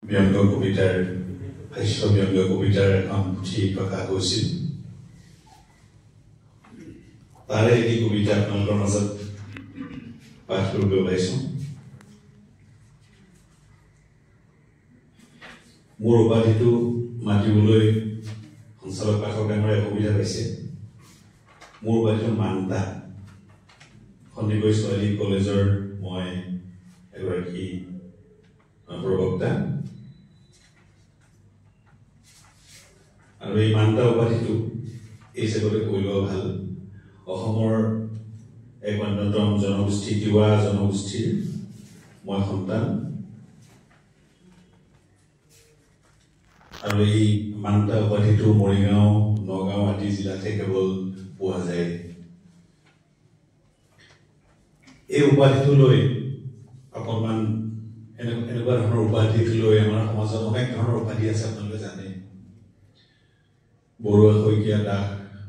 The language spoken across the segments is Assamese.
ব্যঙ্গ কবিতাৰ হাস্য ব্যঙ্গ কবিতাৰ এখন পুথি প্ৰকাশ হৈছিল। তাৰে এটি কবিতা আপোনালোকৰ মাজত পাঠ কৰিবলৈ ওলাইছো। মোৰ উপাধিটো মাতিবলৈ সঞ্চালক পাঠক ডাঙৰে অসুবিধা পাইছে। মোৰ উপাধিটো মান্তা। সন্দিকৈ ছোৱালী কলেজৰ মই এগৰাকী প্ৰবক্তা আৰু এই মান্তা উপাধিটো এই চেগতে কৈ লোৱা ভাল। অসমৰ এক অন্যতম জনগোষ্ঠী তিৱা জনগোষ্ঠীৰ মই সন্তান আৰু এই মান্তা উপাধিটো মৰিগাঁও নগাঁও আদি জিলাতে কেৱল পোৱা যায়। এই উপাধিটো লৈ অকণমান এনেকুৱা ধৰণৰ উপাধিটো লৈ আমাৰ সমাজত অনেক ধৰণৰ উপাধি আছে, আপোনালোকে জানে। বৰুৱা শইকীয়া দাস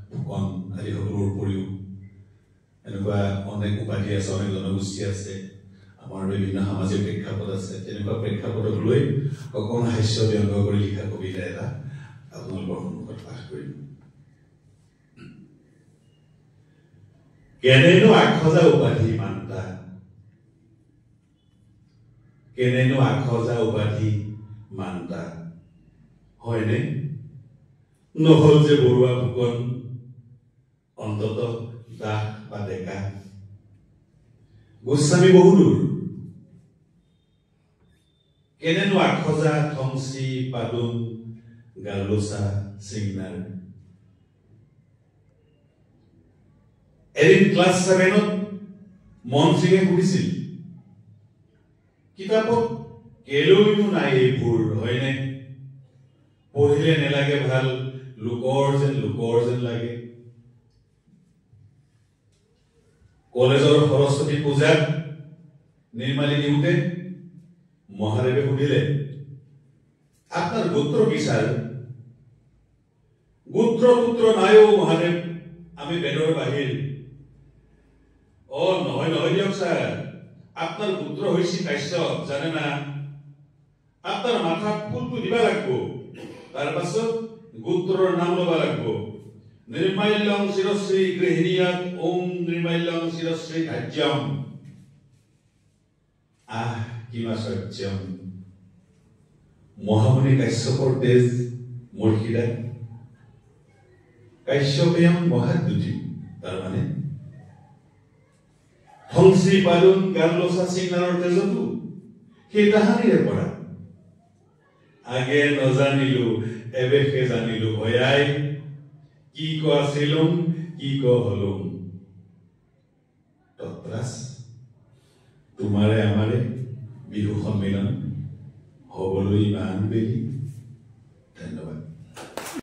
ফুকন আদি সকলোৰ উপৰিও এনেকুৱা অনেক উপাধি আছে, অনেক জনগোষ্ঠী আছে, আমাৰ বিভিন্ন সামাজিক প্ৰেক্ষাপট আছে। তেনেকুৱা প্ৰেক্ষাপটক লৈ অকণমান হাস্য ব্যঙ্গ কৰি লিখা কবিতা এটা আপোনালোকৰ সন্মুখত পাঠ কৰিম। কেনেনো আখজা উপাধি মান্তা, কেনেনো আখজা উপাধি মান্তা, হয়নে? নহল যে বৰুৱা ফুকন অন্তত দাস বা ডেকা। গোস্বামী বহুদূৰ, কেনেনো আখজা থংচি পাদুন গালোচা চিংনাৰ। এদিন ক্লাছ 7ত মন্ত্ৰীয়ে সুধিছিল, কিতাপত কেলৈনো নাই এইবোৰ, হয়নে? পঢ়িলে নেলাগে ভাল, লোকৰ যেন লাগে। কলেজৰ সৰস্বতী পূজাত নিৰ্মালী দিওঁতে মহাদেৱে সুধিলে, আপোনাৰ গোত্ৰ কি ছাৰ? গোত্ৰ নাইও মহাদেৱ, আমি বেদৰ বাহিৰ। নহয় দিয়ক ছাৰ, আপনার পুত্র হয়েছি কাশ্যপ, জানে না? আপনার মাথাত ফুলটো দিবা লাগব, তার পাছত গোত্রর নাম লবা লাগব। নির্মাল্যং শিরশ্রী গৃহিণীয়াত ওম নির্মাল্যং শিরশ্রী ধার্যম। কিমা সত্যম। মহামুনি কাশ্যপর তেজ মূর্ষিদা। কাশ্যপেয়ম মহাদ্যুতি, তার মানে থংচি পাদুন গালোচা চিংনাৰৰ তেজতো সেই তাহানিৰে পৰা। আগে নজানিলো এবেশে জানিলো ভয়াই, কি ক আছিলুম কি ক হলুম। তত্ৰাস তোমাৰে আমাৰে বিহু সন্মিলন হবলৈ ইমান বেলি।